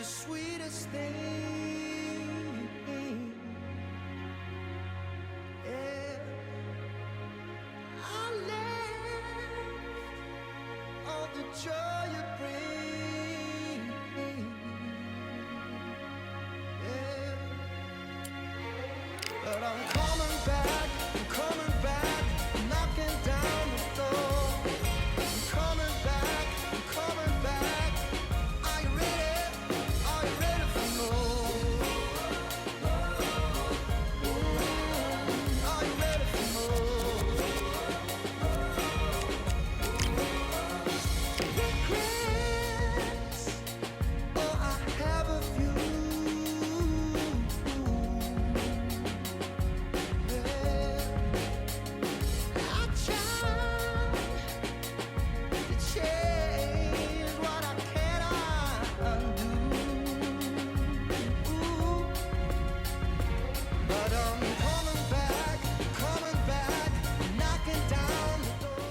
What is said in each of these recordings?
the sweetest thing. Yeah. I left all the joy you bring. Yeah. But I'm coming back, knocking down the door. I'm coming back. Are you ready? Are you ready for more? Are you ready for more? Regrets, oh, I have a few. I tried to change what I cannot undo. But I'm coming back, knocking down the door.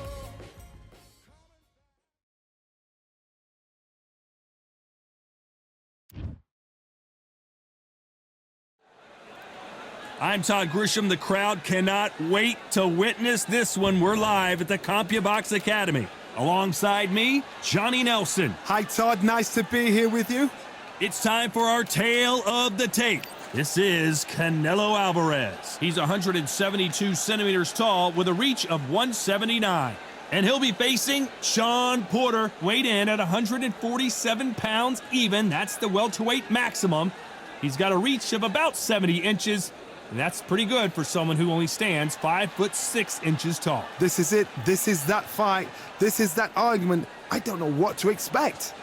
I'm Todd Grisham. The crowd cannot wait to witness this one. We're live at the CompuBox Academy. Alongside me, Johnny Nelson. Hi, Todd. Nice to be here with you. It's time for our tale of the tape. This is Canelo Alvarez. He's 172 centimeters tall with a reach of 179. And he'll be facing Shawn Porter, weighed in at 147 pounds even. That's the welterweight maximum. He's got a reach of about 70 inches. And that's pretty good for someone who only stands 5'6" tall. This is it. This is that fight. This is that argument. I don't know what to expect.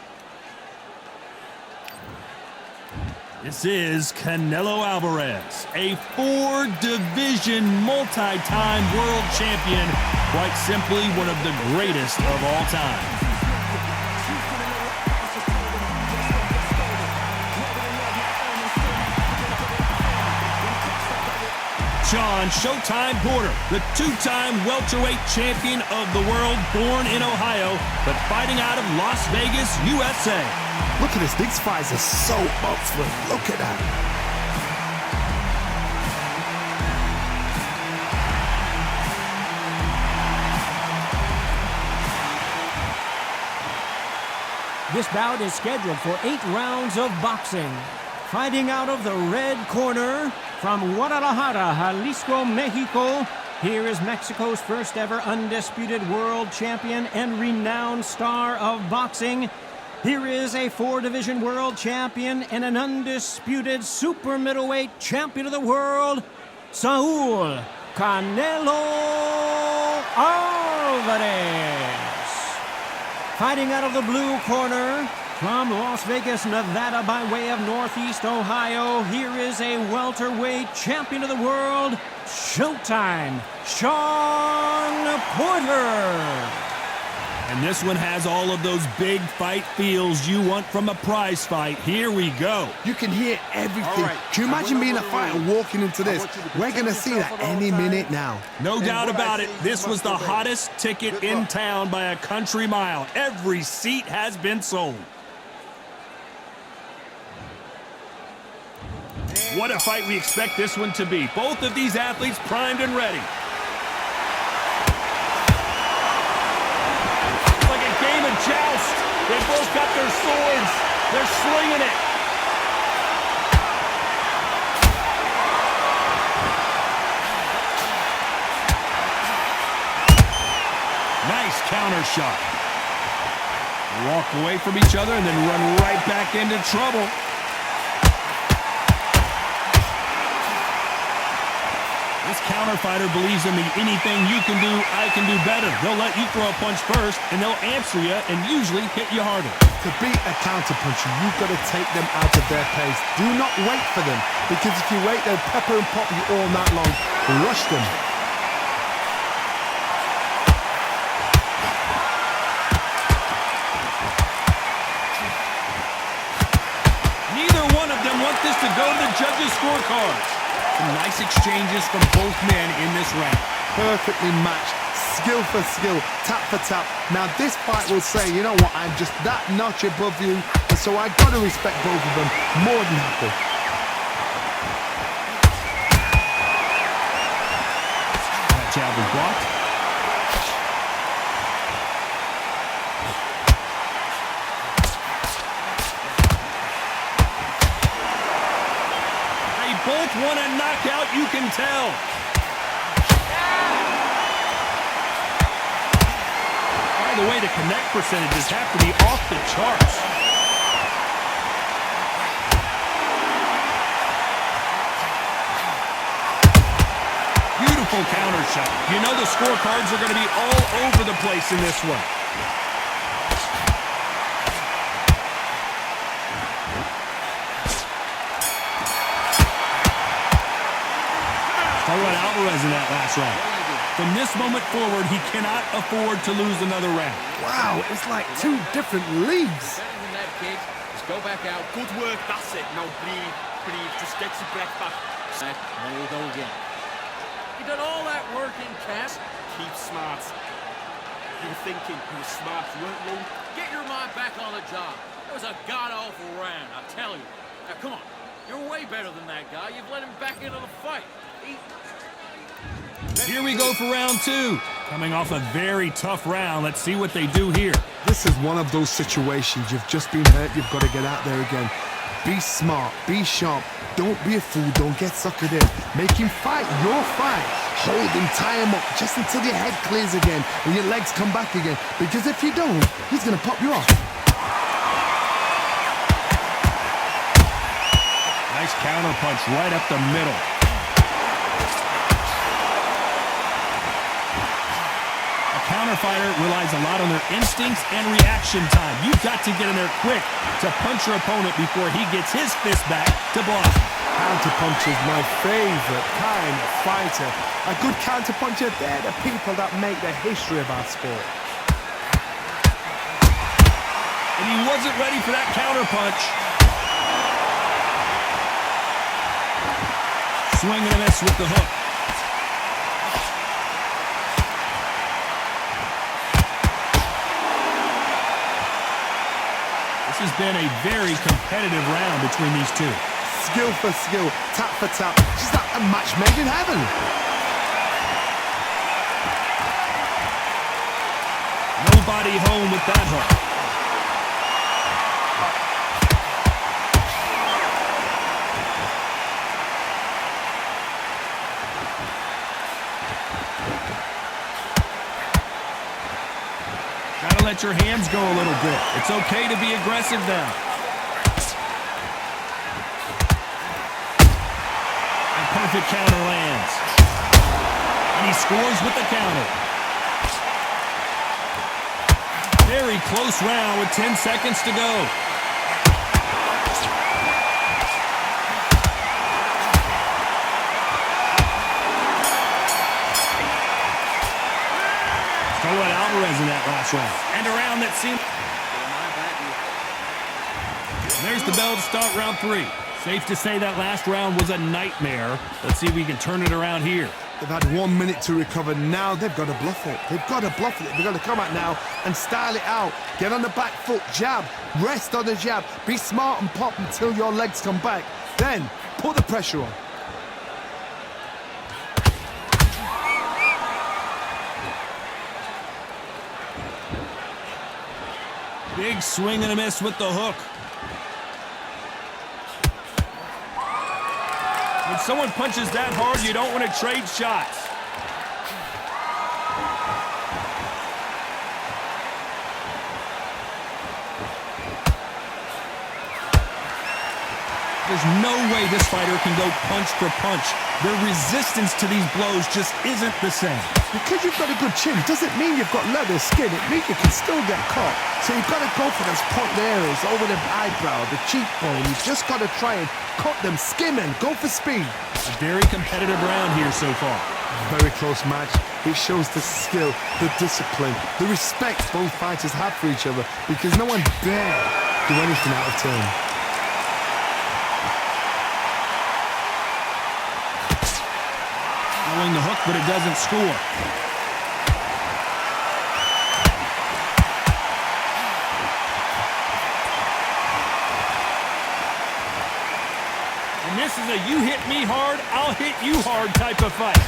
This is Canelo Alvarez, a 4-division multi-time world champion, quite simply one of the greatest of all time. Shawn Showtime Porter, the two-time welterweight champion of the world, born in Ohio, but fighting out of Las Vegas, USA. Look at this. These fights are so up for it. Look at that. This bout is scheduled for 8 rounds of boxing. Fighting out of the red corner, from Guadalajara, Jalisco, Mexico, here is Mexico's first ever undisputed world champion and renowned star of boxing. Here is a 4-division world champion and an undisputed super middleweight champion of the world, Saul Canelo Alvarez. Fighting out of the blue corner, from Las Vegas, Nevada, by way of Northeast Ohio, here is a welterweight champion of the world, Showtime, Shawn Porter. And this one has all of those big fight feels you want from a prize fight. Here we go. You can hear everything. Can you imagine being a fighter walking into this? We're going to see that any minute now. No doubt about it. This was the hottest ticket in town by a country mile. Every seat has been sold. What a fight we expect this one to be. Both of these athletes primed and ready. It's like a game of joust. They both got their swords. They're slinging it. Nice counter shot. Walk away from each other and then run right back into trouble. This counter fighter believes in the anything you can do, I can do better. They'll let you throw a punch first, and they'll answer you and usually hit you harder. To beat a counter-puncher, you've got to take them out of their pace. Do not wait for them, because if you wait, they'll pepper and pop you all night long. Rush them. Neither one of them want this to go to the judges' scorecards. Some nice exchanges from both men in this round. Perfectly matched, skill for skill, tap for tap. Now this fight will say, you know what, I'm just that notch above you. The so I got to respect both of them more than happy. That jab was blocked. They both want a knockout, you can tell. By the way, the connect percentages have to be off the charts. Beautiful counter shot. You know the scorecards are going to be all over the place in this one. Canelo Alvarez in that last round. From this moment forward, he cannot afford to lose another round. Wow, it's like two different leagues. Better than that, kid. Just go back out. Good work. That's it. Now breathe. Breathe. Just get your breath back. And then we'll go again. You done all that work in camp. Keep smart. You were thinking. You were smart. You weren't low. Get your mind back on the job. It was a god-awful round, I tell you. Now, come on. You're way better than that guy. You've let him back into the fight. Here we go for round two. Coming off a very tough round. Let's see what they do here. This is one of those situations. You've just been hurt. You've got to get out there again. Be smart. Be sharp. Don't be a fool. Don't get suckered in. Make him fight your fight. Hold him. Tie him up just until your head clears again and your legs come back again. Because if you don't, he's going to pop you off. Nice counter punch right up the middle. Counter fighter relies a lot on their instincts and reaction time. You've got to get in there quick to punch your opponent before he gets his fist back to block. Counter punch is my favorite kind of fighter. A good counter puncher, they're the people that make the history of our sport. And he wasn't ready for that counter punch. Swing and a miss with the hook. This has been a very competitive round between these two. Skill for skill, tap for tap. Just like a match made in heaven. Nobody home with that hook. Gotta let your hands go a little bit. It's okay to be aggressive now. And perfect counter lands. And he scores with the counter. Very close round with 10 seconds to go. Canelo Alvarez in that last round. And a round that seemed... And there's the bell to start round three. Safe to say that last round was a nightmare. Let's see if we can turn it around here. They've had 1 minute to recover. Now they've got to bluff it. They've got to bluff it. They've got to come out now and style it out. Get on the back foot, jab, rest on the jab. Be smart and pop until your legs come back. Then put the pressure on. Big swing and a miss with the hook. When someone punches that hard, you don't want to trade shots. There's no way this fighter can go punch for punch. Their resistance to these blows just isn't the same. Because you've got a good chin doesn't mean you've got leather skin. It means you can still get caught. So you've got to go for those point areas over the eyebrow, the cheekbone. You've just got to try and cut them, skim and go for speed. A very competitive round here so far. Very close match. It shows the skill, the discipline, the respect both fighters have for each other because no one dare do anything out of turn. Throwing the hook, but it doesn't score. this is a you hit me hard, I'll hit you hard type of fight.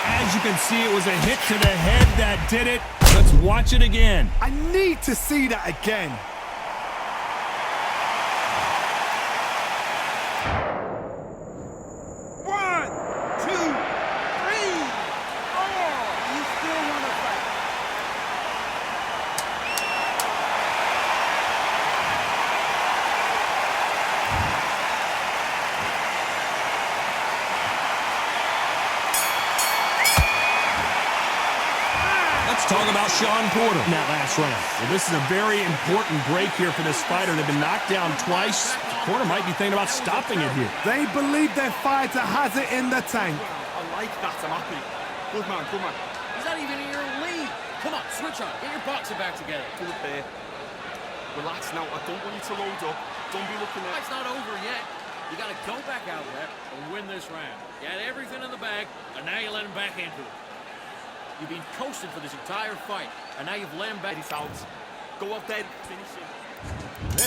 As you can see, it was a hit to the head that did it. Let's watch it again. I need to see that again. One, two, three, four. You still want to fight? Let's talk about Shawn Porter in that last round. Well, this is a very important break here for this fighter. They've been knocked down twice. Porter might be thinking about stopping it here. They believe their fighter has it in the tank. I like that. I'm happy. Good man, good man. He's not even in your league. Come on, switch on. Get your boxing back together. Good there. Relax now. I don't want you to load up. Don't be looking at... It's not over yet. You got to go back out there and win this round. You had everything in the bag, and now you let him back into it. You've been coasting for this entire fight, and now you've let him back. He's out. Go out there. Finish him.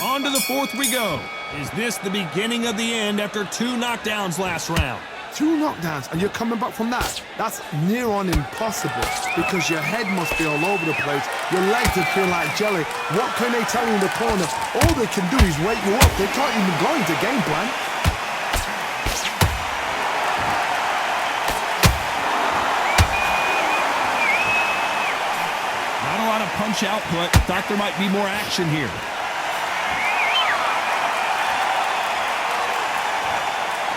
On to the fourth we go. Is this the beginning of the end after 2 knockdowns last round? 2 knockdowns and you're coming back from that. That's near on impossible because your head must be all over the place. Your legs would feel like jelly. What can they tell you in the corner? All they can do is wake you up. They can't even go into game plan. Not a lot of punch output. Thought there might be more action here.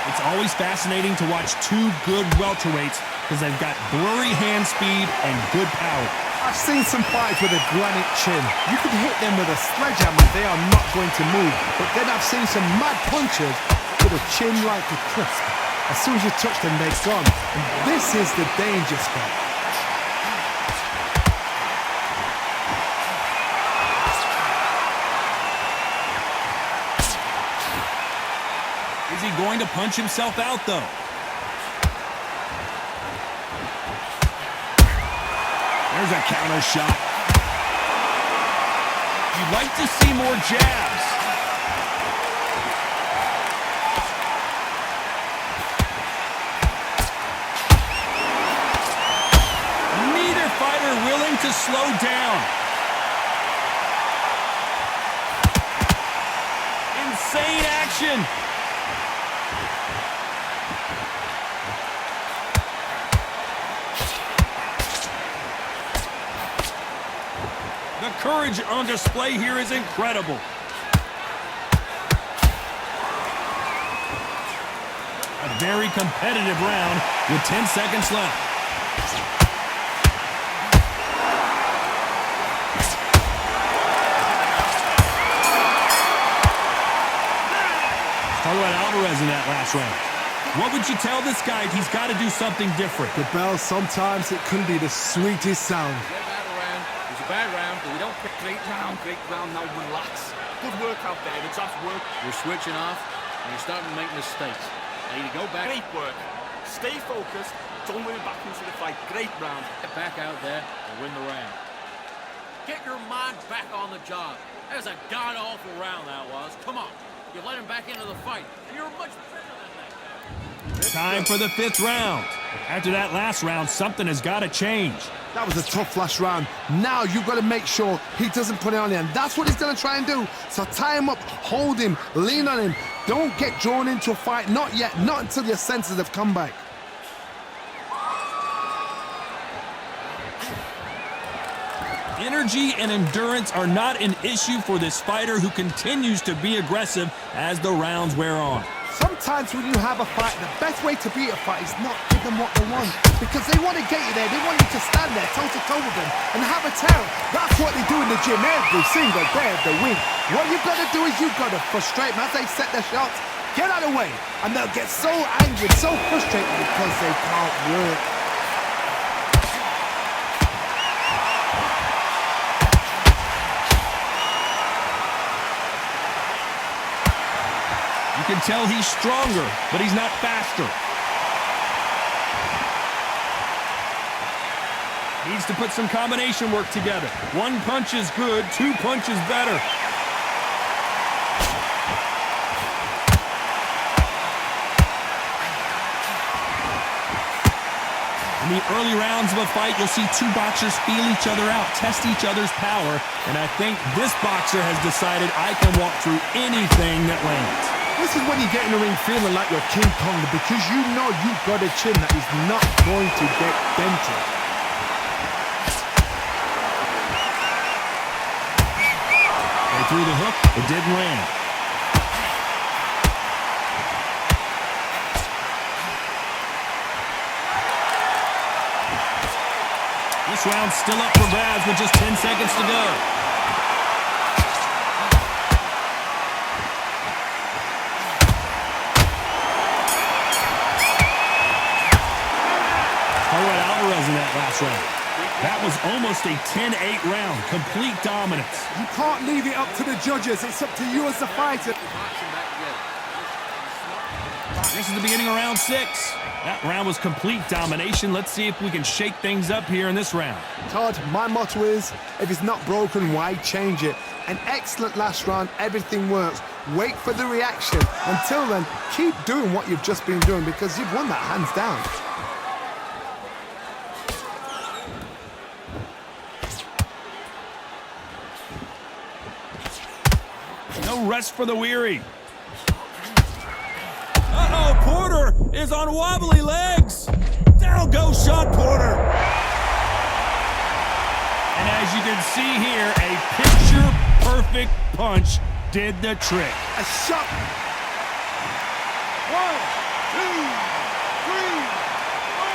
It's always fascinating to watch 2 good welterweights because they've got blurry hand speed and good power. I've seen some fights with a granite chin. You could hit them with a sledgehammer, they are not going to move. But then I've seen some mad punchers with a chin like a crisp. As soon as you touch them, they're gone. And this is the danger spot. Is he going to punch himself out, though? There's a counter shot. You'd like to see more jabs. Neither fighter willing to slow down. Insane action. The courage on display here is incredible. A very competitive round with 10 seconds left. Talk about Alvarez in that last round. What would you tell this guy if he's got to do something different? The bell, sometimes it can be the sweetest sound. Bad round, but we don't pick Great round, now relax. Good work out there, the tough work. You're switching off, and you're starting to make mistakes. I need to go back. Great work. Stay focused, don't win back into the fight. Great round. Get back out there and win the round. Get your mind back on the job. That was a god-awful round, that was. Come on. You let him back into the fight, and you're much better than that. Time for the 5th round. After that last round, something has got to change. That was a tough last round. Now you've got to make sure he doesn't put it on him. That's what he's going to try and do. So tie him up, hold him, lean on him. Don't get drawn into a fight. Not yet. Not until your senses have come back. Energy and endurance are not an issue for this fighter who continues to be aggressive as the rounds wear on. Sometimes when you have a fight, the best way to beat a fight is not give them what they want. Because they want to get you there. They want you to stand there toe-to-toe with them and have a tell. That's what they do in the gym every single day of the week. What you've got to do is you've got to frustrate them as they set their shots. Get out of the way. And they'll get so angry, so frustrated because they can't work. You can tell he's stronger, but he's not faster. Needs to put some combination work together. 1 punch is good, 2 punches better. In the early rounds of a fight, you'll see two boxers feel each other out, test each other's power, and I think this boxer has decided I can walk through anything that lands. This is when you get in the ring feeling like you're King Kong because you know you've got a chin that is not going to get dented. They threw the hook, it didn't land. This round's still up for grabs with just 10 seconds to go. Alvarez in that last round. That was almost a 10-8 round. Complete dominance. You can't leave it up to the judges. It's up to you as the fighter. This is the beginning of round 6. That round was complete domination. Let's see if we can shake things up here in this round. Todd, my motto is, if it's not broken, why change it? An excellent last round, everything works. Wait for the reaction. Until then, keep doing what you've just been doing because you've won that hands down. No rest for the weary. Uh-oh, Porter is on wobbly legs. Down goes Shawn Porter. And as you can see here, a picture-perfect punch did the trick. A shot. 1, 2, 3, 4.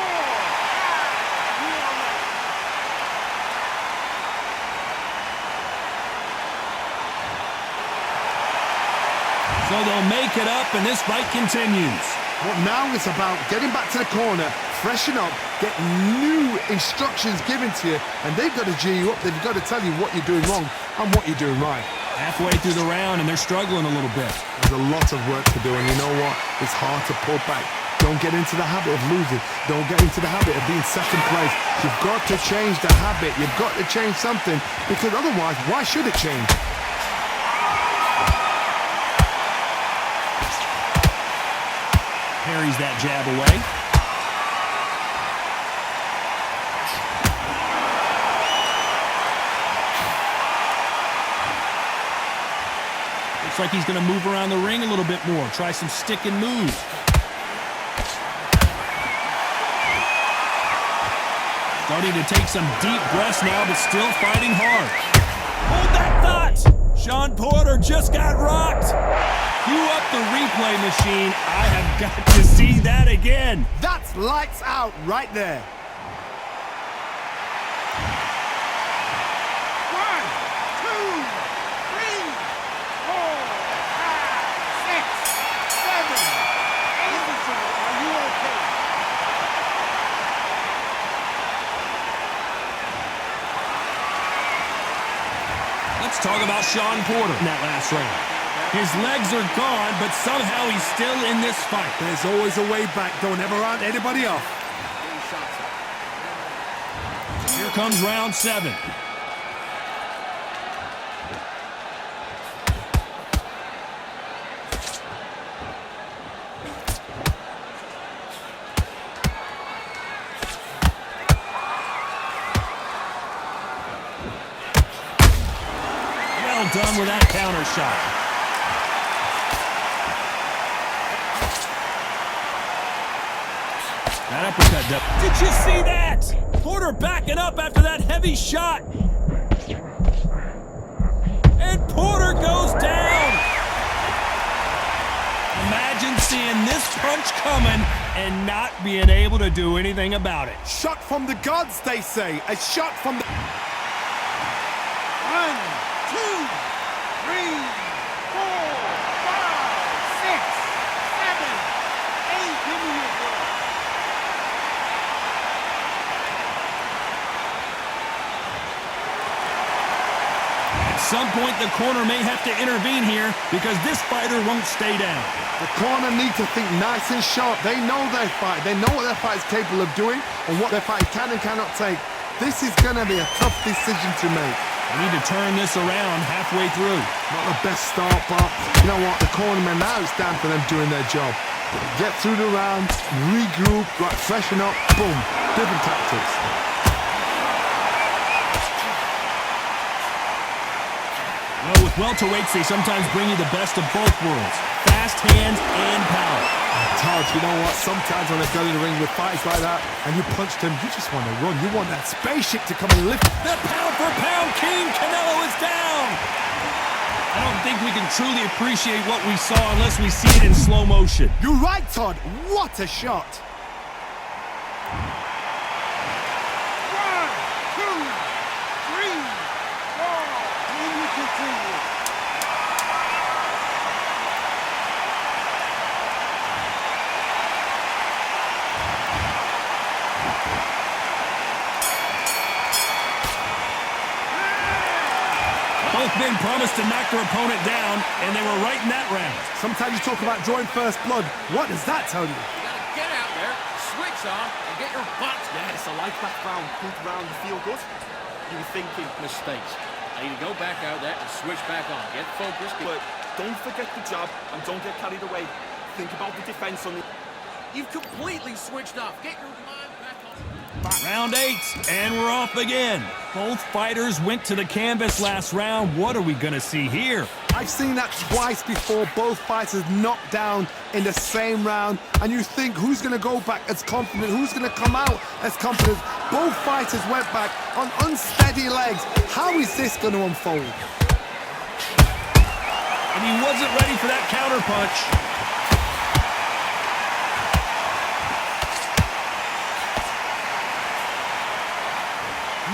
So they'll make it up, and this fight continues. But now it's about getting back to the corner, freshen up, get new instructions given to you, and they've got to G you up. They've got to tell you what you're doing wrong and what you're doing right. Halfway through the round, and they're struggling a little bit. There's a lot of work to do, and you know what? It's hard to pull back. Don't get into the habit of losing. Don't get into the habit of being second place. You've got to change the habit. You've got to change something, because otherwise, why should it change? Parries that jab away. Looks like he's going to move around the ring a little bit more. Try some stick and move. Starting to take some deep breaths now, but still fighting hard. Hold that thought! Shawn Porter just got rocked. Cue up the replay machine. I have got to see that again. That's lights out right there. 1, 2, 3, 4, 5, 6, 7, 8. Let's talk about Shawn Porter in that last round. His legs are gone, but somehow he's still in this fight. There's always a way back. Don't ever round anybody off. Here comes round 7. Well done with that counter shot. That uppercut. Did you see that? Porter backing up after that heavy shot. And Porter goes down. Imagine seeing this punch coming and not being able to do anything about it. Shot from the gods, they say. A shot from the... 1, 2, 3, 4, 5, 6, 7, 8. Give me your ball. At some point, the corner may have to intervene here because this fighter won't stay down. The corner need to think nice and sharp. They know their fight. They know what their fight is capable of doing and what their fight can and cannot take. This is going to be a tough decision to make. They need to turn this around halfway through. Not the best start, but you know what? The cornermen, now it's down for them doing their job. Get through the round, regroup, right, freshen up, boom. Different tactics. Well, with welterweights, they sometimes bring you the best of both worlds. Fast hands and power. Todd, you know what? Sometimes when they go in the ring with fights like that and you punch them, you just want to run. You want that spaceship to come and lift. The pound-for-pound king, Canelo, is down. I don't think we can truly appreciate what we saw unless we see it in slow motion. You're right, Todd. What a shot. 1, 2, 3, 4. Then we continue. Both men promised to knock their opponent down, and they were right in that round. Sometimes you talk about drawing first blood. What does that tell you? You gotta get out there, switch on, and get your butt. Yes, I like that round. Good round, you feel good? You were thinking mistakes. I need to go back out there and switch back on. Get focused. But don't forget the jab and don't get carried away. Think about the defense on the... You've completely switched off. Get your mind back on. Round 8, and we're off again. Both fighters went to the canvas last round. What are we going to see here? I've seen that twice before. Both fighters knocked down in the same round. And you think, who's going to go back as confident? Who's going to come out as confident? Both fighters went back on unsteady legs. How is this going to unfold? And he wasn't ready for that counter punch.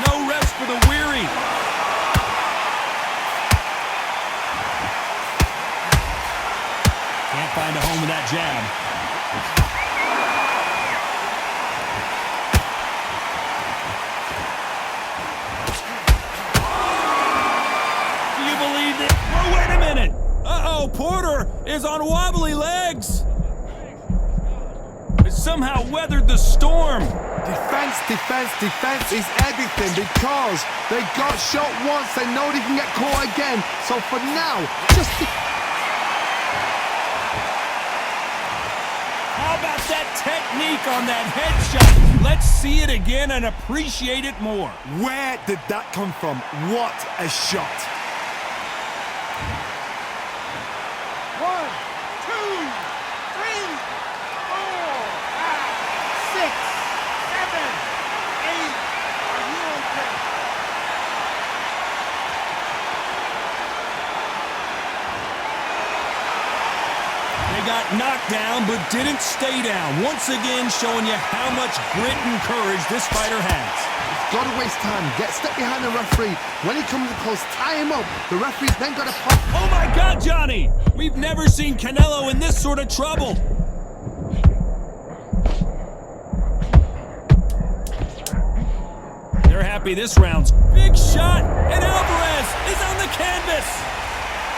No rest for the weary. Can't find a home with that jab. Do you believe it? Oh, wait a minute. Uh-oh, Porter is on wobbly legs. Has somehow weathered the storm. Defense, defense, defense is everything because they got shot once. They know they can get caught again. So for now, just... How about that technique on that headshot? Let's see it again and appreciate it more. Where did that come from? What a shot. 1, 2, 3, 4, 5, 6, 7, 8. Are you okay? They got knocked down but didn't stay down. Once again showing you how much grit and courage this fighter has. Got to waste time. Get step behind the referee. When he comes close, tie him up. The referee's then got to pop. Oh my God, Johnny! We've never seen Canelo in this sort of trouble. They're happy this round's big shot, and Alvarez is on the canvas.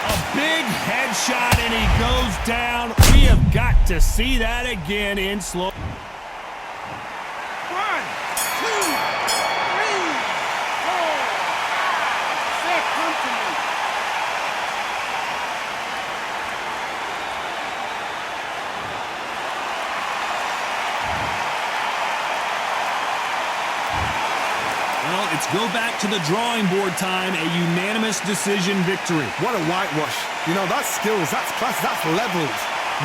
A big headshot, and he goes down. We have got to see that again in slow. 1, 2, 3, 4, 5, 6. Come to me. Well, it's go back to the drawing board time, a unanimous decision victory. What a whitewash. You know, that's skills, that's class, that's levels.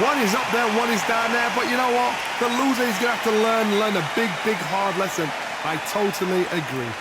One is up there, one is down there. But you know what? The loser is going to have to learn a big, big, hard lesson. I totally agree.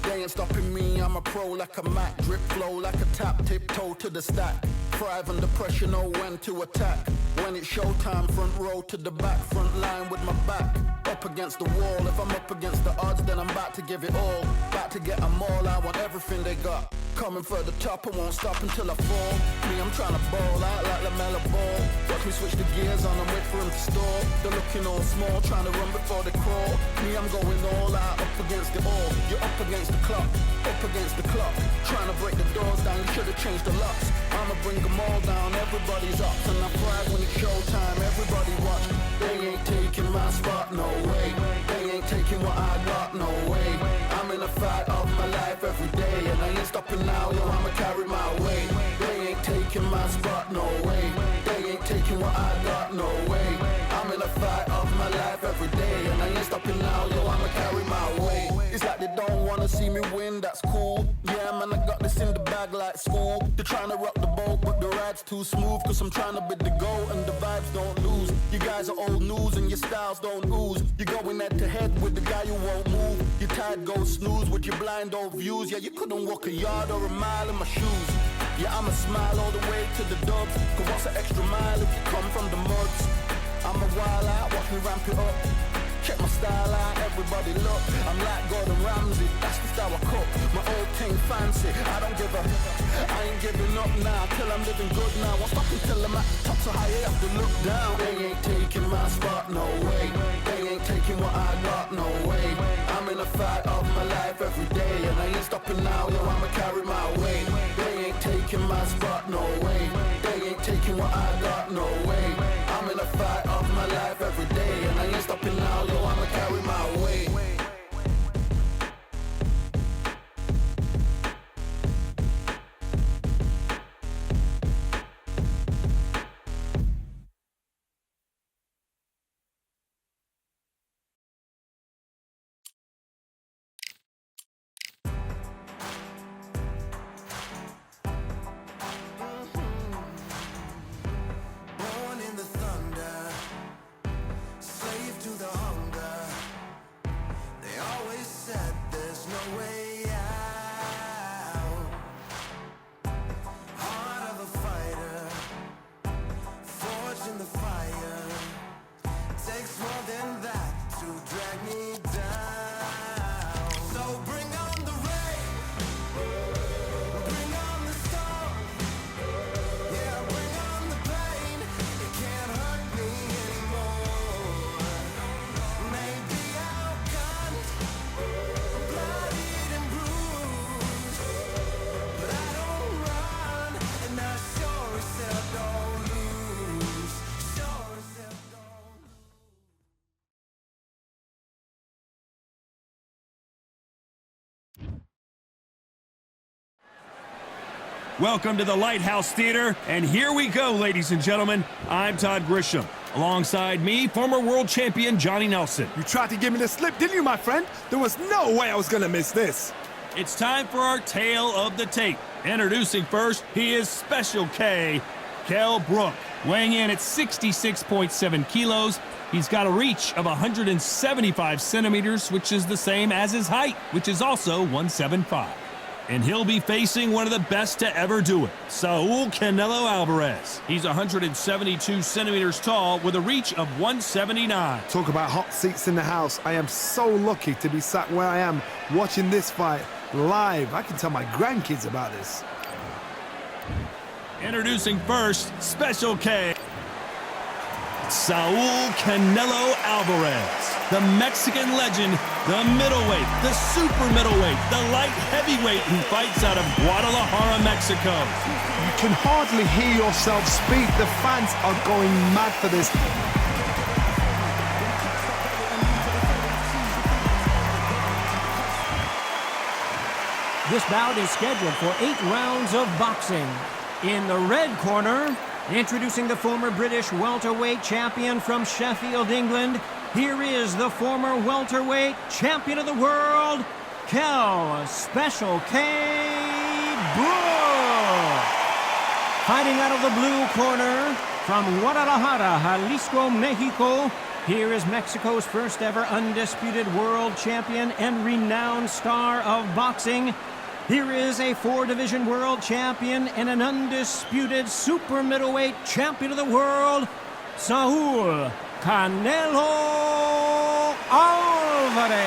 They ain't stopping me, I'm a pro like a Mac. Drip flow like a tap, tiptoe to the stack. thrive under pressure, know when to attack. When it's showtime, front row to the back, front line with my back up against the wall. If I'm up against the odds, then I'm about to give it all. About to get them all, I want everything they got. Coming for the top, I won't stop until I fall. Me, I'm trying to ball out like LaMelo Ball. Watch me switch the gears on and wait for him to stall. They're looking all small, trying to run before they crawl. Me, I'm going all out, up against it all. You're up against the clock, up against the clock. Trying to break the doors down, you should've changed the locks. I'ma bring them all down, everybody's up. And I thrive when it's showtime, everybody watch. They ain't taking my spot, no way. They ain't taking what I got, no way. I'm in a fight of my life every day, and I ain't stopping now, yo, I'ma carry my weight. They ain't taking my spot, no way. They ain't taking what I got, no way. I'm in a fight of my life every day, and I ain't stopping now, yo, I'ma carry my weight. It's like they don't wanna see me win, that's cool. Yeah, man, I got this in the bag like school. They're trying to rock the boat, but the ride's too smooth. Cause I'm trying to be the goat, and the vibes don't lose. You guys are old news, and your styles don't ooze. You're going head to head with the guy who won't move. Your tide goes snooze with your blind old views. Yeah, you couldn't walk a yard or a mile in my shoes. Yeah, I'ma smile all the way to the dubs. Cause what's an extra mile if you come from the muds? I'm a wild out, watch me ramp it up. Check my style out, everybody look. I'm like Gordon Ramsay, that's the style I cook. My old thing fancy, I don't give a. I ain't giving up now, till I'm living good now. Won't stop until I'm at the top, so high I have to look down. They ain't taking my spot, no way. They ain't taking what I got, no way. I'm in a fight of my life every day, and I ain't stopping now, yo, I'ma carry my weight. They ain't taking my spot, no way. They ain't taking what I got, no way. I'm in a fight of my life every day, and I ain't stopping now, yo, I'ma carry my weight. Born in the thunder, slave to the hunger. They always said there's no way out. Heart of a fighter, forged in the fire. Takes more than that to drag me down. So bring on the rain, bring on the storm. Yeah, bring on the pain. It can't hurt me anymore. Maybe outgunned, bloodied and bruised, but I don't run, and I sure as hell don't lose. Sure as hell don't lose. Welcome to the Lighthouse Theater, and here we go, ladies and gentlemen. I'm Todd Grisham. Alongside me, former world champion Johnny Nelson. You tried to give me the slip, didn't you, my friend? There was no way I was gonna miss this. It's time for our tale of the tape. Introducing first, he is Special K, Kell Brook. Weighing in at 66.7 kilos, he's got a reach of 175 centimeters, which is the same as his height, which is also 175. And he'll be facing one of the best to ever do it, Saul Canelo Alvarez. He's 172 centimeters tall with a reach of 179. Talk about hot seats in the house. I am so lucky to be sat where I am watching this fight live. I can tell my grandkids about this. Introducing first, Special K, Saul Canelo Alvarez, the Mexican legend, the middleweight, the super middleweight, the light heavyweight who fights out of Guadalajara, Mexico. You can hardly hear yourself speak. The fans are going mad for this. This bout is scheduled for 8 rounds of boxing. In the red corner, introducing the former British welterweight champion from Sheffield, England, here is the former welterweight champion of the world, Kell Special K. Brook. Fighting out of the blue corner, from Guadalajara, Jalisco, Mexico, here is Mexico's first ever undisputed world champion and renowned star of boxing. Here is a 4-division world champion and an undisputed super middleweight champion of the world, Saul Canelo Alvarez.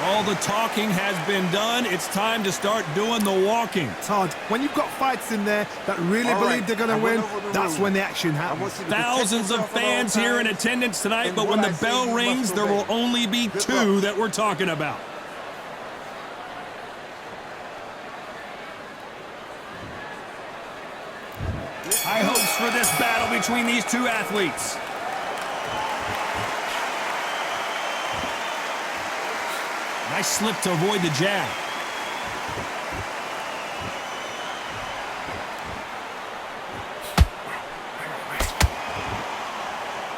All the talking has been done. It's time to start doing the walking. Todd, when you've got fights in there that really believe they're going to win, that's when the action happens. Thousands of fans here in attendance tonight, but when the bell rings, there will only be 2 that we're talking about. High hopes for this battle between these 2 athletes. Nice slip to avoid the jab.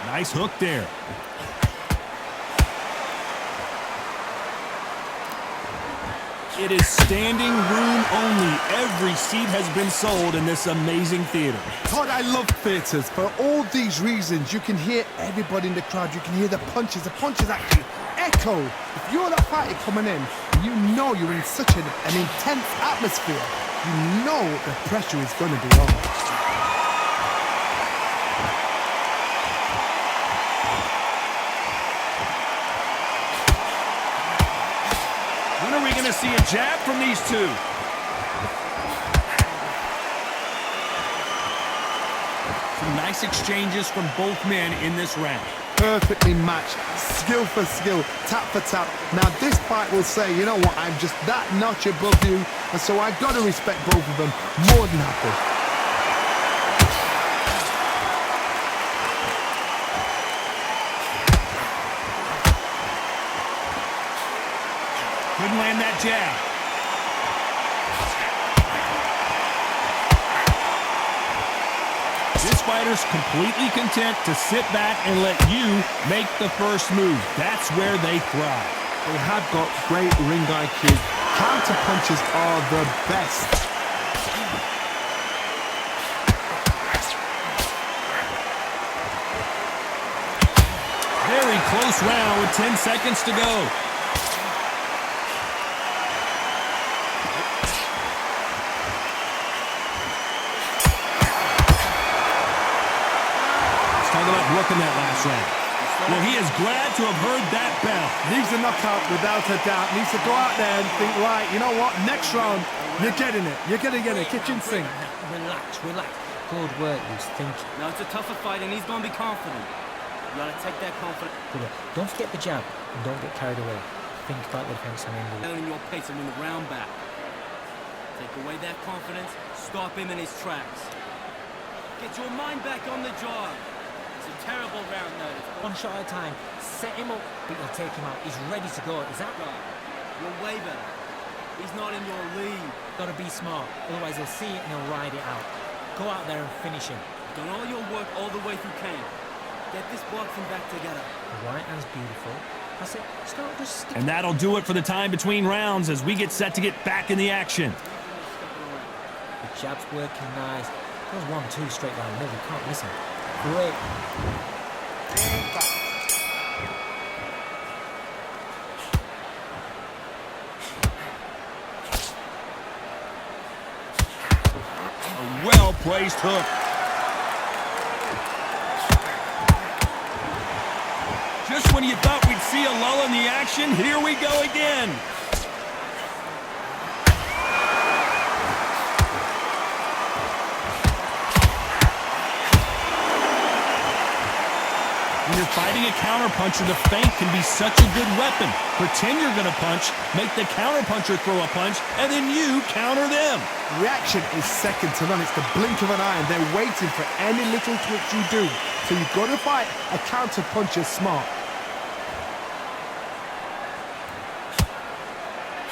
Nice hook there. It is standing room only. Every seat has been sold in this amazing theater. Todd, I love theatres. For all these reasons, you can hear everybody in the crowd. You can hear the punches. The punches actually echo. If you're that fighter coming in, you know you're in such an intense atmosphere. You know the pressure is going to be on. When are we going to see a jab from these 2? Some nice exchanges from both men in this round. Perfectly matched, skill for skill, tap for tap. Now this fight will say, you know what, I'm just that notch above you, and so I've got to respect both of them more than happy. Couldn't land that jab. This fighter's completely content to sit back and let you make the first move. That's where they thrive. They have got great ring IQ. Counter punches are the best. Very close round with 10 seconds to go. Looking that last round. Well, he is glad to have heard that bell. Needs a knockout without a doubt. Needs to go out there and think, right, you know what, next round, you're getting it. You're going to get it. Kitchen sink. Relax. Good work, he's thinking. Now it's a tougher fight and he's going to be confident. You got to take that confidence. Don't forget the jab and don't get carried away. Think about the defense and end in your pace and win the round back. Take away that confidence, stop him in his tracks. Get your mind back on the job. It's a terrible round now. One shot at a time. Set him up, but you'll take him out. He's ready to go. Is that right? You're way better. He's not in your league. Gotta be smart, otherwise he'll see it and he'll ride it out. Go out there and finish him. Done all your work all the way through camp. Get this boxing back together. The right hand's beautiful. That's it. Start just stick. And that'll do it for the time between rounds as we get set to get back in the action. The jab's working nice. There's 1-2 straight down the middle. You can't miss him. Great. A well-placed hook. Just when you thought we'd see a lull in the action, here we go again. When you're fighting a counterpuncher, the feint can be such a good weapon. Pretend you're going to punch, make the counterpuncher throw a punch, and then you counter them. Reaction is second to none. It's the blink of an eye, and they're waiting for any little twitch you do. So you've got to fight a counterpuncher smart.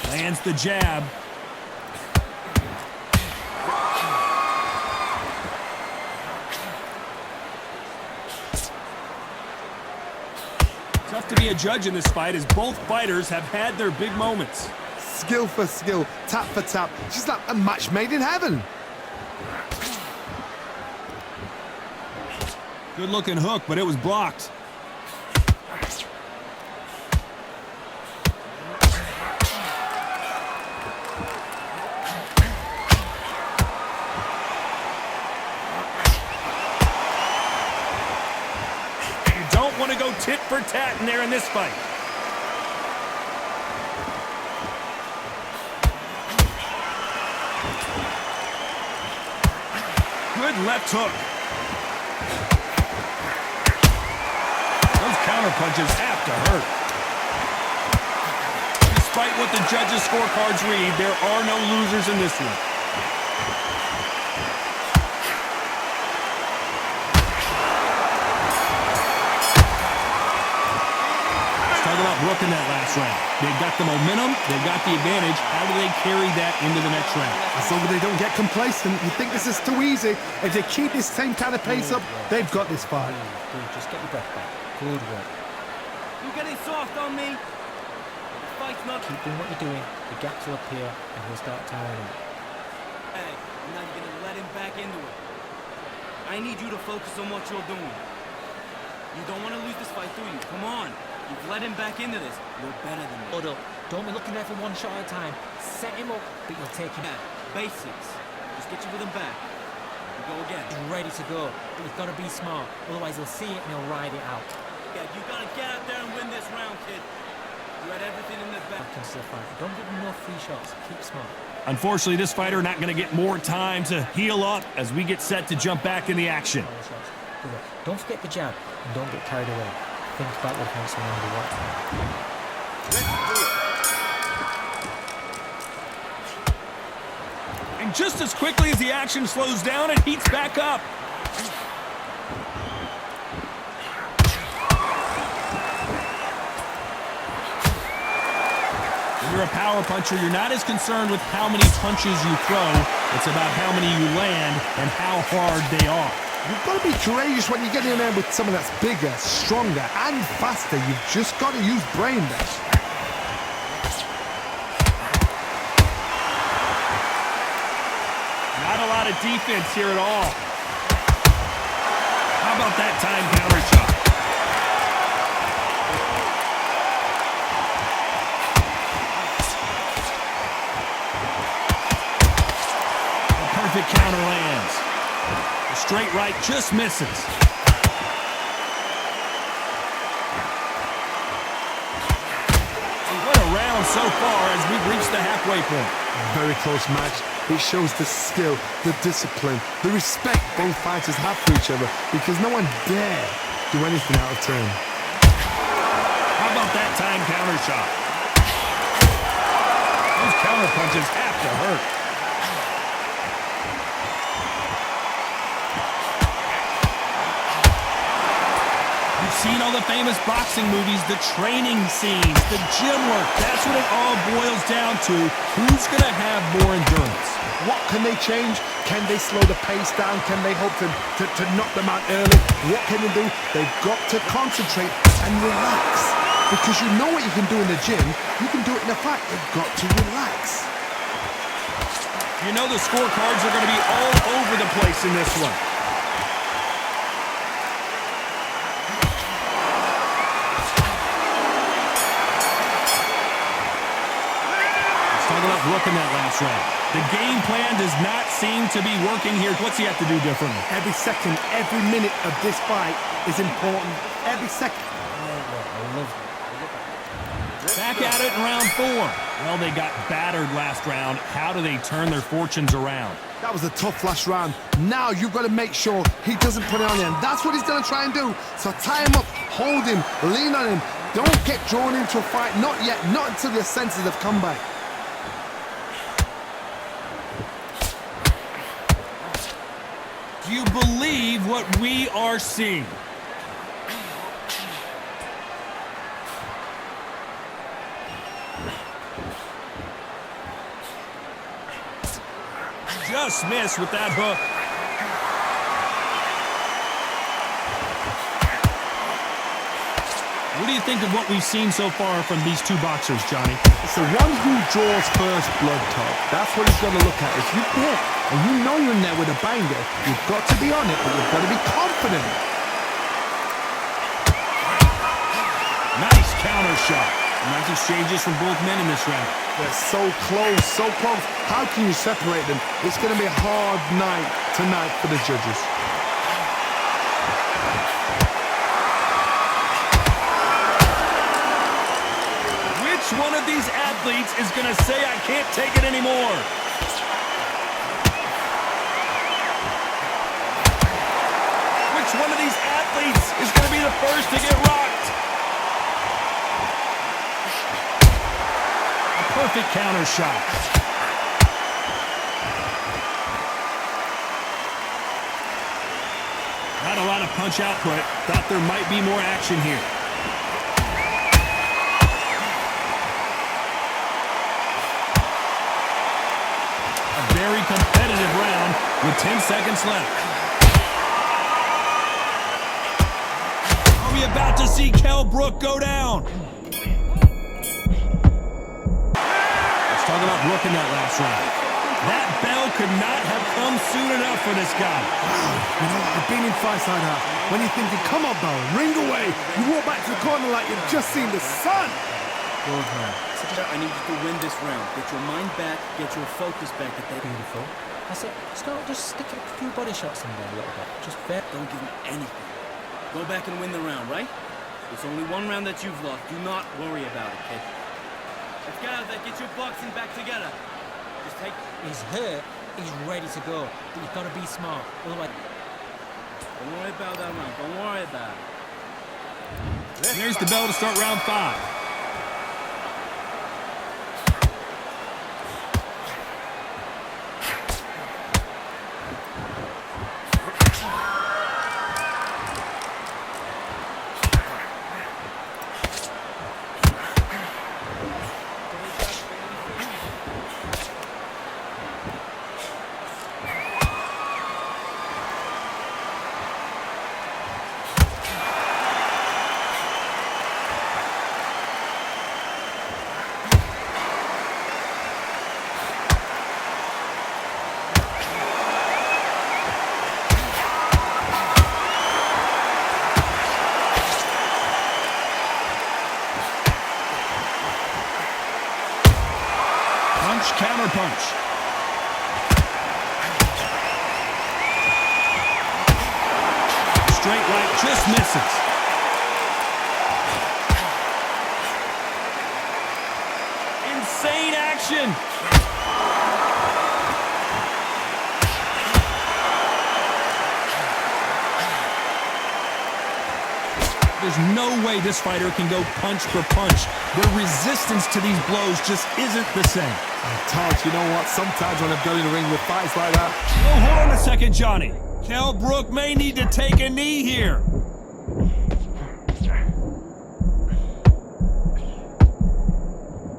Lands the jab. Tough to be a judge in this fight as both fighters have had their big moments. Skill for skill, tap for tap. It's just like a match made in heaven. Good looking hook, but it was blocked. tit for tat in there in this fight. Good left hook. Those counter punches have to hurt. Despite what the judges' scorecards read, there are no losers in this one. Talk about Brooke in that last round. They've got the momentum, they've got the advantage. How do they carry that into the next round? As long as they don't get complacent, you think this is too easy. If they keep this same kind of pace up, they've got this fight. Good, just get your breath back. Good work. You getting soft on me? The fight's not... Keep doing what you're doing. The gaps will appear, and he'll start tiring out. Hey, I'm not gonna let him back into it. I need you to focus on what you're doing. You don't want to lose this fight, do you? Come on. You've let him back into this. You're better than me. Hold up. Don't be looking there for one shot at a time. Set him up, but you'll take him out. Basics. Just get you with him back. You go again. He's ready to go, but you've got to be smart. Otherwise, he'll see it and he'll ride it out. Yeah, you gotta get out there and win this round, kid. You had everything in the back. Back into the fight. Don't give him no free shots. Keep smart. Unfortunately, this fighter not going to get more time to heal up as we get set to jump back in the action. Good work. Don't forget the jab and don't get carried away. Think about what defense and number one. And just as quickly as the action slows down, it heats back up. When you're a power puncher, you're not as concerned with how many punches you throw. It's about how many you land and how hard they are. You've got to be courageous when you get in there with someone that's bigger, stronger, and faster. You've just got to use brain there. Not a lot of defense here at all. How about that time counter shot? A perfect counter lands. The straight right just misses. What a round so far as we've reached the halfway point. Very close match. It shows the skill, the discipline, the respect both fighters have for each other because no one dare do anything out of turn. How about that time counter shot? Those counter punches have to hurt. You've seen all the famous boxing movies, the training scenes, the gym work. That's what it all boils down to. Who's going to have more endurance? What can they change? Can they slow the pace down? Can they hope to knock them out early? What can they do? They've got to concentrate and relax. Because you know what you can do in the gym, you can do it in a fight. They've got to relax. You know the scorecards are going to be all over the place in this one. Let's talk about Brooke in that last round. The game plan does not seem to be working here. What's he have to do differently? Every second, every minute of this fight is important. Every second. Back at it in round 4. Well, they got battered last round. How do they turn their fortunes around? That was a tough last round. Now you've got to make sure he doesn't put it on him. That's what he's going to try and do. So tie him up, hold him, lean on him. Don't get drawn into a fight. Not yet. Not until your senses have come back. Do you believe what we are seeing? Just missed with that hook. What do you think of what we've seen so far from these two boxers, Johnny? It's the one who draws first blood, Todd. That's what he's got to look at. If you hit and you know you're in there with a banger, you've got to be on it, but you've got to be confident. Nice counter shot. Nice exchanges from both men in this round. They're so close, so close. How can you separate them? It's going to be a hard night tonight for the judges. athletes is going to say, I can't take it anymore. Which one of these athletes is going to be the first to get rocked? A perfect counter shot. Not a lot of punch output. Thought there might be more action here. A very competitive round with 10 seconds left. Are we about to see Kell Brook go down? Let's talk about Brook in that last round. That bell could not have come soon enough for this guy. You know, I've been in fights like that. When you're thinking, come on, bell, ring away. You walk back to the corner like you've just seen the sun. Good man. I need you to win this round. Get your mind back, get your focus back. Beautiful. I said, Scott, just stick a few body shots in there a little bit. Just bet. Don't give him anything. Go back and win the round, right? It's only one round that you've lost. Do not worry about it, kid. Let's get out there. Get your boxing back together. Just take... He's hurt. He's ready to go. But you've got to be smart. Otherwise... Don't worry about that round. Don't worry about it. There's the bell to start round 5. Counter punch. Straight right, just misses. Insane action. There's no way this fighter can go punch for punch. The resistance to these blows just isn't the same. Todd, you know what? Sometimes when I'm going in the ring with fights like that... Oh, hold on a second, Johnny. Kell Brook may need to take a knee here.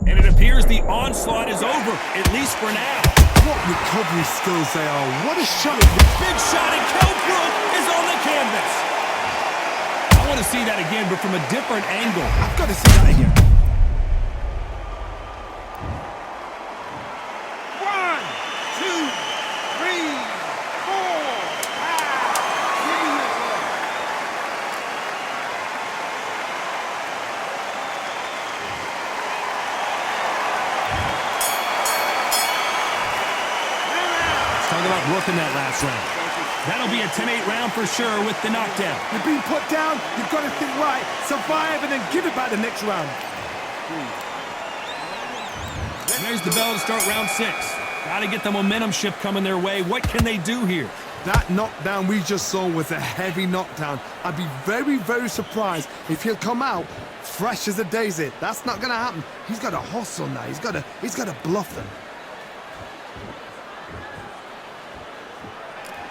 And it appears the onslaught is over, at least for now. What recovery skills they are. What a shot. Big shot, and Kell Brook is on the canvas. I want to see that again, but from a different angle. I've got to see that again. 1, 2, 3, 4, 5. Give me your blood. Let's talk about Brook in that last round. That'll be a 10-8 round for sure with the knockdown. You've been put down, you've got to think right, survive, and then give it back the next round. There's the bell to start round 6. Got to get the momentum shift coming their way. What can they do here? That knockdown we just saw was a heavy knockdown. I'd be very, very surprised if he'll come out fresh as a daisy. That's not going to happen. He's got to hustle now. He's got to bluff them.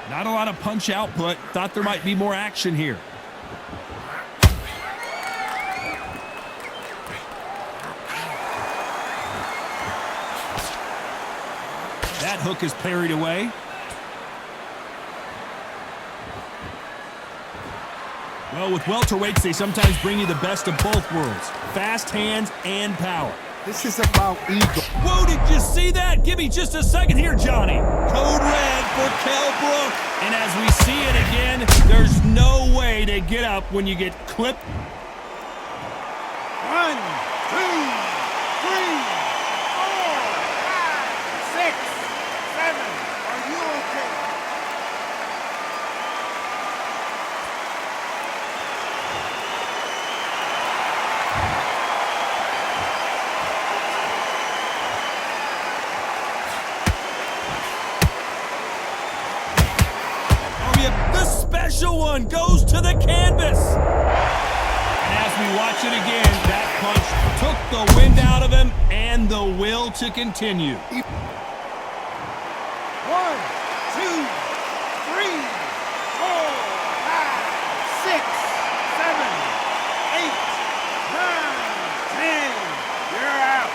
Not a lot of punch output. Thought there might be more action here. That hook is parried away. Well, with welterweights, they sometimes bring you the best of both worlds. Fast hands and power. This is about ego. Whoa, did you see that? Give me just a second here, Johnny. Code red for Kell Brook. And as we see it again, there's no way to get up when you get clipped. 1, 2, 3, 4, 5, 6, 7. Are you okay? one goes to the canvas. And as we watch it again, that punch took the wind out of him and the will to continue. 1, 2, 3, 4, 5, 6, 7, 8, 9, 10. You're out.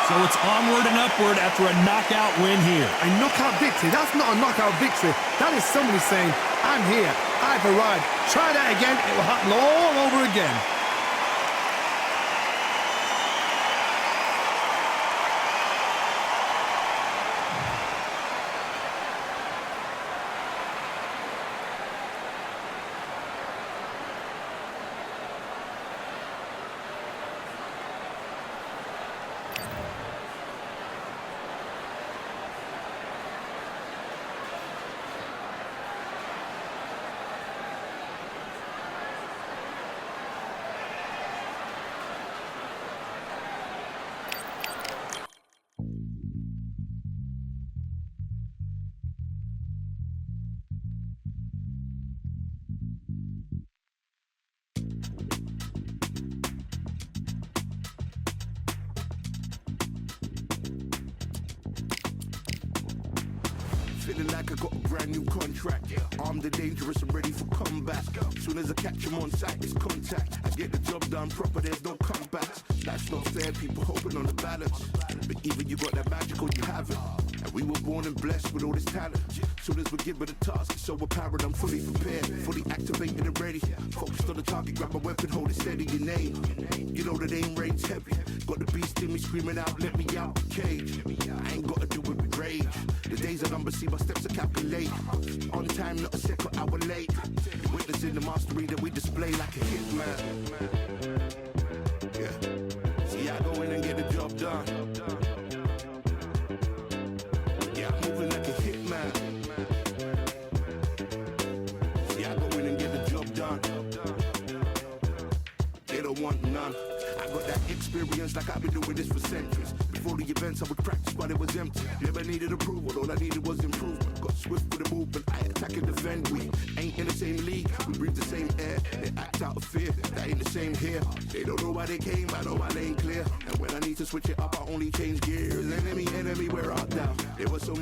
So it's onward and upward after a knockout win here. A knockout victory? That's not a knockout victory. That is somebody saying, I'm here, I've arrived. Try that again, it will happen all over again. Feeling like I got a brand new contract. Armed and dangerous and ready for comeback. Soon as I catch him on sight, it's contact. I get the job done proper, there's no comebacks. That's not fair, people hoping on the balance. But even you got that magical, you have it. And we were born and blessed with all this talent. Soon as we're given a task, it's so apparent I'm fully prepared, fully activated and ready. Focused on the target, grab my weapon, hold it steady, your name. You know that aim rain's heavy. Got the beast in me screaming out, let me out the cage. I ain't gotta do it with rage. The days are numbered, see my steps are calculated. On time, not a second hour late. Witnessing the mastery that we display like a hitman. Yeah. See, I go in and get the job done. Yeah, I'm moving like a hitman. See, I go in and get the job done. They don't want none. I got that experience like I've been doing this for centuries. Before the events I would practice but it was empty. Never needed approval, all I needed was improvement. Got swift with the movement, I attack and defend. We ain't in the same league, we breathe the same air. They act out of fear, that ain't the same here. They don't know why they came, I know my lane clear. And when I need to switch it up, I only change gears. Enemy, we're out now. There was so